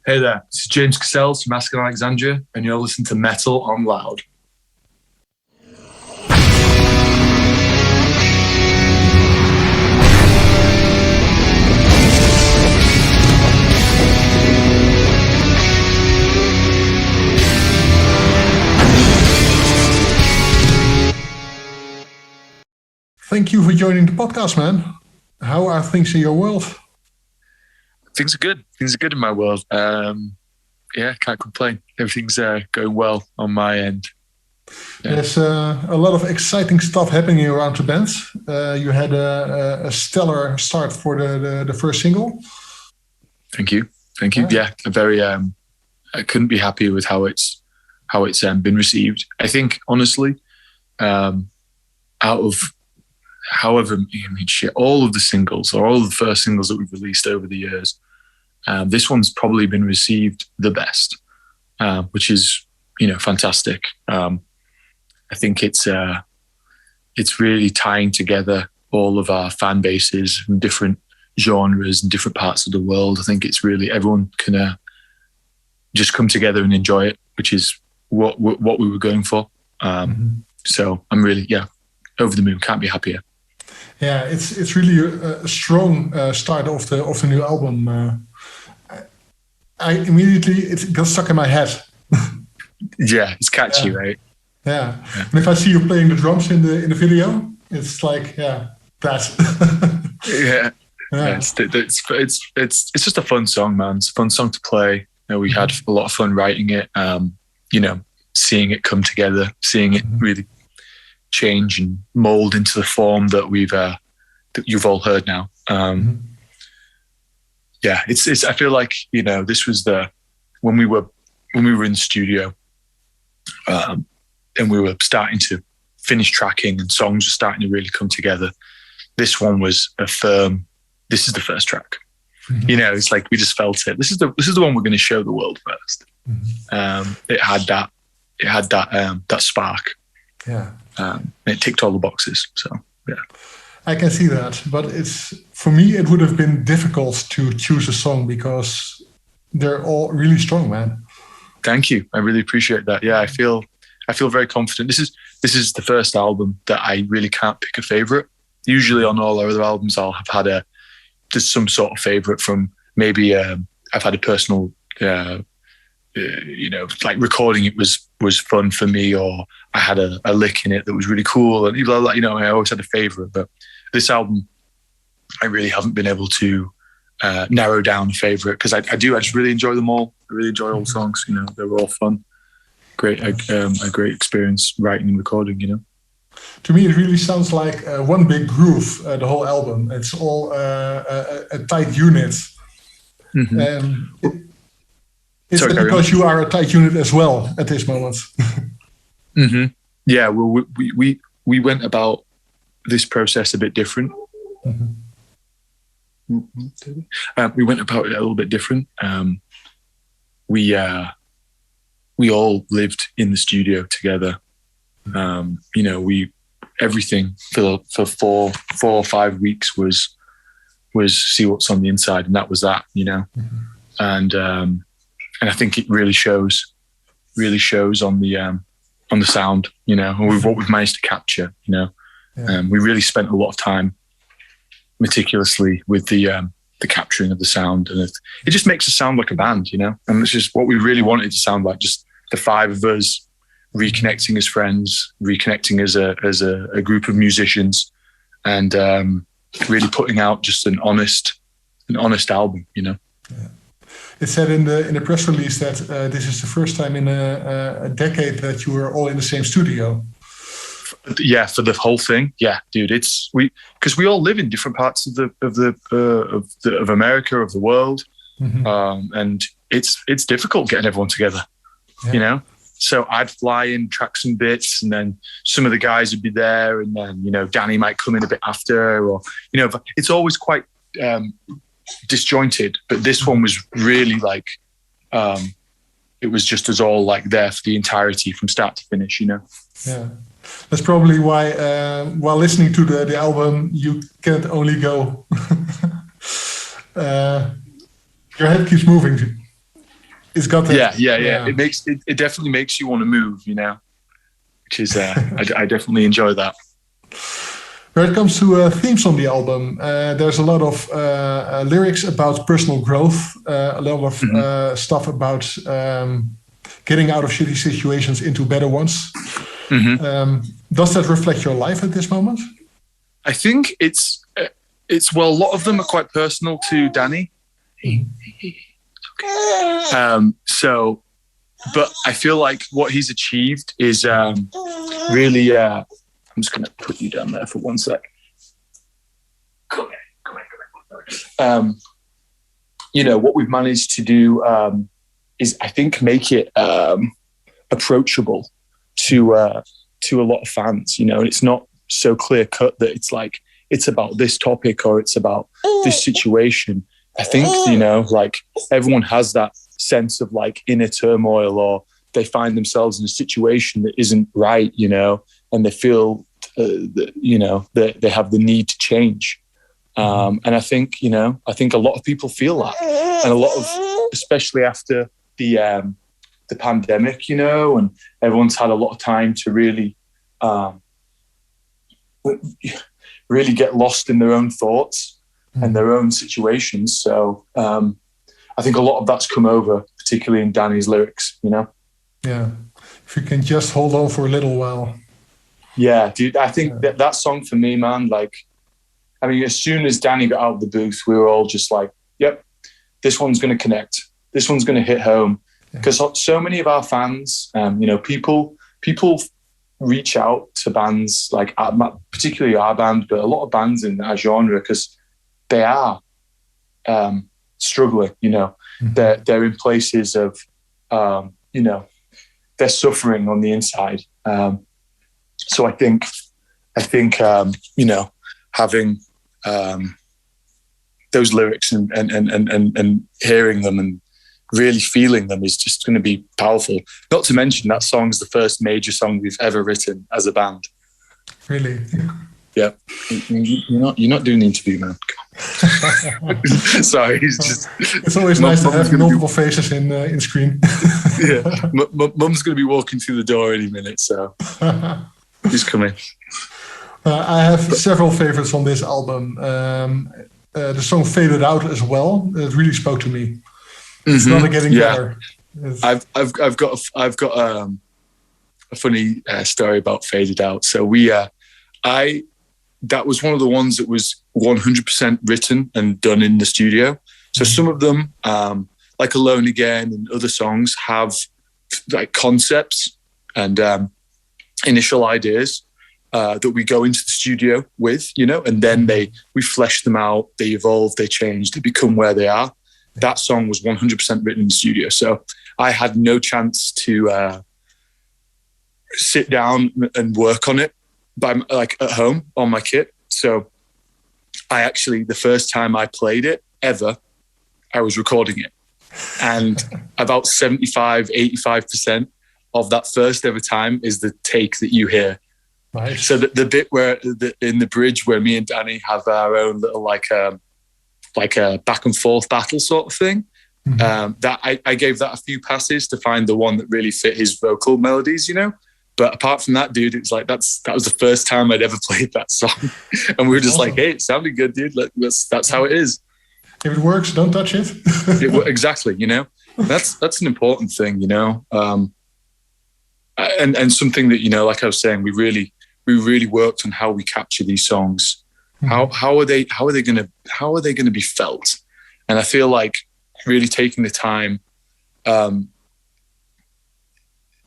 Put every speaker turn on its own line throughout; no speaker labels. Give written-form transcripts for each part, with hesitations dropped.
Hey there, this is James from ASKING Alexandria, and you're listening to Metal on Loud.
Thank you for joining the podcast, man. How are things in your world?
Things are good. Things are good in my world. Can't complain. Everything's going well on my end.
Yeah. There's a lot of exciting stuff happening around the band. You had a stellar start for the first single.
Thank you. Yeah, I couldn't be happier with how it's been received. I think honestly, out of however all of the singles or all of the first singles that we've released over the years, this one's probably been received the best, which is fantastic. I think it's really tying together all of our fan bases from different genres and different parts of the world. I think it's really everyone can just come together and enjoy it, which is what we were going for. So I'm really over the moon. Can't be happier.
Yeah, it's really a strong start of the new album. It got stuck in my head.
Yeah, it's catchy, right?
Yeah. And if I see you playing the drums in the video, it's like that.
It's just a fun song, man. It's a fun song to play. We had a lot of fun writing it. Seeing it come together, seeing it really change and mold into the form that that you've all heard now. It's. I feel like this was when we were in the studio, and we were starting to finish tracking, and songs were starting to really come together. This one was this is the first track. It's like we just felt it. This is the one we're going to show the world first. It had that spark.
Yeah.
It ticked all the boxes. So yeah.
I can see that, but for me it would have been difficult to choose a song because they're all really strong, man.
Thank you. I really appreciate that. Yeah, I feel very confident. This is the first album that I really can't pick a favorite. Usually on all our other albums, I'll have had just some sort of favorite from maybe I've had a personal, like recording it was fun for me, or I had a lick in it that was really cool, and I always had a favorite. But this album, I really haven't been able to narrow down a favorite because I just really enjoy them all. I really enjoy all the songs. They were all fun. Great, a great experience writing and recording.
To me, it really sounds like one big groove. The whole album, it's all a tight unit. Is it because you are a tight unit as well at this moment?
Yeah, well, we went about this process a bit different. We went about it a little bit different. We all lived in the studio together. Everything for 4 or 5 weeks was see what's on the inside, and that was that. And I think it really shows on the sound, and what we've managed to capture. We really spent a lot of time meticulously with the capturing of the sound, and it just makes us sound like a band, and it's just what we really wanted to sound like, just the 5 of us reconnecting as friends, reconnecting as a group of musicians, and really putting out just an honest album.
Yeah. It said in the press release that this is the first time in a decade that you were all in the same studio.
Yeah, for the whole thing. Yeah, dude, because we all live in different parts of America, of the world, and it's difficult getting everyone together. Yeah. So I'd fly in, track some bits, and then some of the guys would be there, and then Danny might come in a bit after, or it's always quite disjointed. But this one was really like it was just as all like there for the entirety from start to finish.
Yeah. That's probably why, while listening to the album, you can't only go. Your head keeps moving. It's got that.
Yeah. It definitely makes you want to move, you know, which is I definitely enjoy that.
When it comes to themes on the album, there's a lot of lyrics about personal growth, a lot of stuff about getting out of shitty situations into better ones. Does that reflect your life at this moment?
I think it's well, a lot of them are quite personal to Danny. So, but I feel like what he's achieved is really. I'm just going to put you down there for 1 sec. Come here. You know, what we've managed to do is, I think, make it approachable to a lot of fans. You know, and it's not so clear cut that it's like it's about this topic or it's about this situation. I think, you know, like everyone has that sense of like inner turmoil, or they find themselves in a situation that isn't right, you know, and they feel that, you know, that they have the need to change. And I think, you know, a lot of people feel that, and a lot of, especially after the pandemic, you know, and everyone's had a lot of time to really get lost in their own thoughts and their own situations. So I think a lot of that's come over, particularly in Danny's lyrics, you know?
Yeah. If you can just hold on for a little while.
Yeah, dude, I think that song for me, man, like, I mean, as soon as Danny got out of the booth, we were all just like, yep, this one's going to connect. This one's going to hit home. Because so many of our fans, you know, people reach out to bands like, particularly our band, but a lot of bands in our genre, because they are struggling, you know. They're in places of, you know, they're suffering on the inside. So I think, you know, having those lyrics and hearing them and really feeling them is just going to be powerful. Not to mention that song's the first major song we've ever written as a band.
Really?
Yeah. You're not doing the interview, man. Sorry,
it's always nice to have multiple faces in screen.
Yeah, Mum's going to be walking through the door any minute, so he's coming.
I have several favorites on this album. The song "Faded Out" as well. It really spoke to me. It's not getting better.
I've got a funny story about "Faded Out." So that was one of the ones that was 100% written and done in the studio. So some of them, like "Alone Again" and other songs, have like concepts and initial ideas that we go into the studio with, you know, and then we flesh them out, they evolve, they change, they become where they are. That song was 100% written in the studio. So I had no chance to sit down and work on it like at home on my kit. So the first time I played it ever, I was recording it. And about 75-85% of that first ever time is the take that you hear.
Nice.
So the bit where in the bridge where me and Danny have our own little like a back and forth battle sort of thing, that I gave that a few passes to find the one that really fit his vocal melodies, you know. But apart from that, dude, it's like that was the first time I'd ever played that song, and we were just like, "Hey, it sounded good, dude. That's how it is.
If it works, don't touch it."
Exactly, you know. That's an important thing, you know. And something that, you know, like I was saying, we really worked on how we capture these songs. How are they gonna be felt? And I feel like really taking the time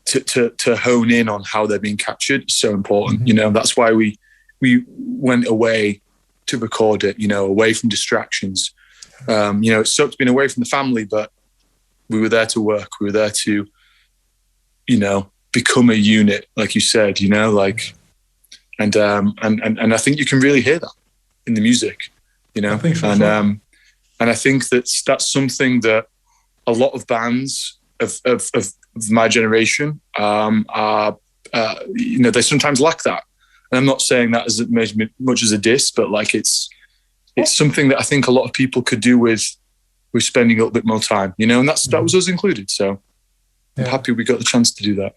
to hone in on how they're being captured is so important. You know, that's why we went away to record it, you know, away from distractions. You know, it sucks being away from the family, but we were there to work. We were there to, you know, become a unit, like you said, you know, like, and I think you can really hear that in the music, you know.
I think so,
and I think that's something that a lot of bands of my generation are, you know, they sometimes lack that. And I'm not saying that as much as a diss, but like it's something that I think a lot of people could do with we're spending a little bit more time, and that was us included. So I'm happy we got the chance to do that.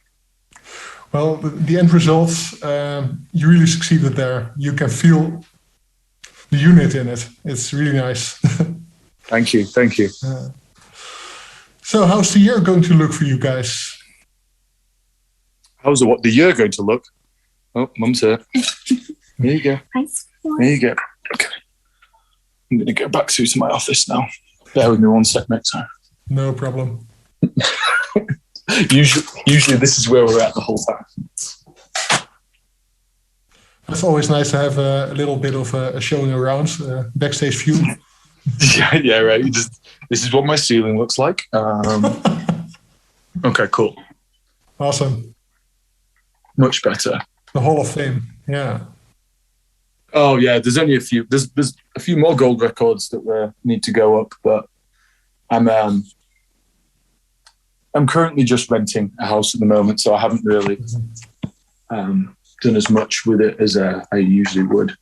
Well, the end results, you really succeeded there. You can feel the unit in it. It's really nice.
Thank you.
So how's the year going to look for you guys?
How's the year going to look? Oh, Mum's here. There you go. There you go. Okay. I'm going to go back to my office now. Bear with me one sec, mate.
No problem.
Usually this is where we're at the whole time.
It's always nice to have a little bit of a showing around, backstage view.
Yeah, right. This is what my ceiling looks like. Okay, cool.
Awesome.
Much better.
The Hall of Fame, yeah.
Oh yeah, there's only a few. There's a few more gold records that need to go up, but I'm currently just renting a house at the moment, so I haven't really done as much with it as I usually would.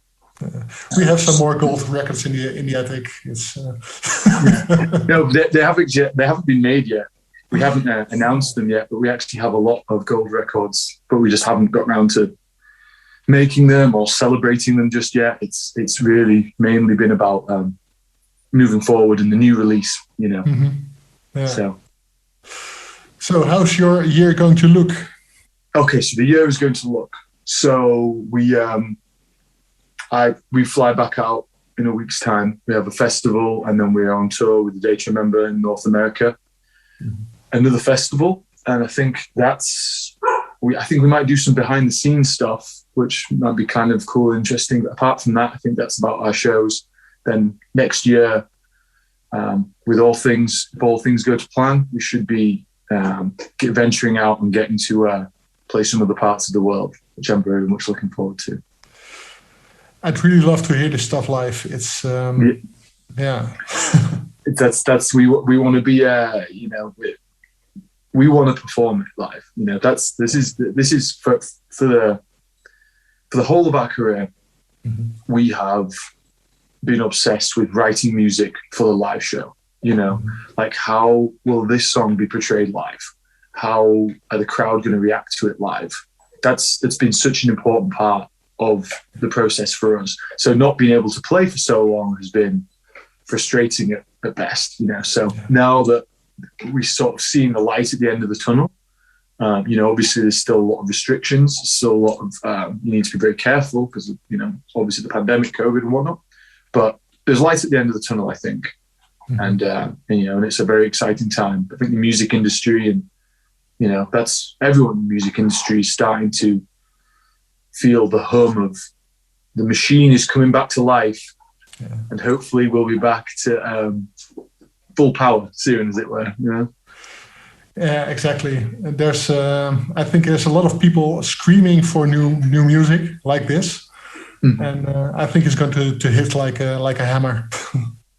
We have some more gold records in the attic. It's
No, they haven't been made yet. We haven't announced them yet, but we actually have a lot of gold records, but we just haven't got around to making them or celebrating them just yet. It's really mainly been about moving forward in the new release,
Mm-hmm. Yeah.
So
how's your year going to look?
Okay, so the year is going to look. So we fly back out in a week's time. We have a festival, and then we're on tour with the Data Remember in North America. Mm-hmm. Another festival, and I think we might do some behind the scenes stuff, which might be kind of cool and interesting. But apart from that, I think that's about our shows. Then next year, if all things go to plan, we should be venturing out and getting to play some other parts of the world, which I'm very much looking forward to.
I'd really love to hear this stuff live. It's yeah.
That's we want to be we want to perform it live. This is for the whole of our career.
Mm-hmm.
We have been obsessed with writing music for the live show.
Mm-hmm.
Like, how will this song be portrayed live? How are the crowd going to react to it live? That's been such an important part of the process for us. So not being able to play for so long has been frustrating at best. So now that we sort of seeing the light at the end of the tunnel, obviously there's still a lot of restrictions, still a lot of you need to be very careful because of, obviously the pandemic, COVID and whatnot. But there's light at the end of the tunnel, I think.
Mm-hmm.
And it's a very exciting time. I think the music industry and, that's everyone in the music industry is starting to feel the hum of the machine is coming back to life.
Yeah.
And hopefully we'll be back to full power soon, as it were.
Yeah, exactly. There's, I think there's a lot of people screaming for new music like this. Mm-hmm. And I think it's going to hit like a hammer.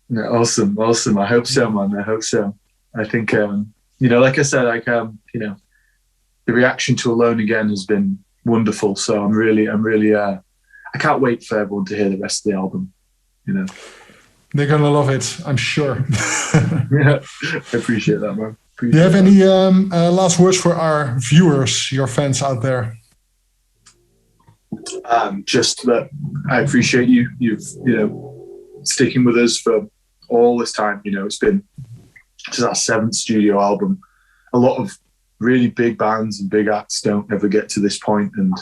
Yeah, awesome. I hope so, man. I hope so. I think, like I said, the reaction to Alone Again has been wonderful. So I'm really, I can't wait for everyone to hear the rest of the album.
They're gonna love it, I'm sure.
Yeah, I appreciate that, man.
Do you have any last words for our viewers, your fans out there?
Just that I appreciate you've sticking with us for all this time. It's our 7th studio album. A lot of really big bands and big acts don't ever get to this point, and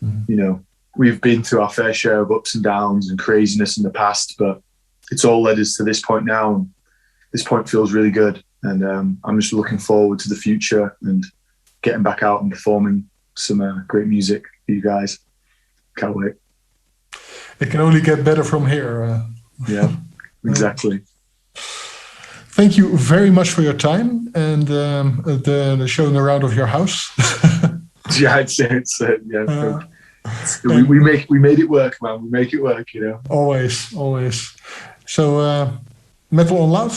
mm-hmm.
We've been through our fair share of ups and downs and craziness in the past, but it's all led us to this point now, and this point feels really good. And I'm just looking forward to the future and getting back out and performing some great music for you guys. Can't wait.
It can only get better from here.
Yeah, exactly.
Thank you very much for your time and the showing around of your house.
Yeah, we made it work, man. We make it work,
Always. So, Metal on Loud.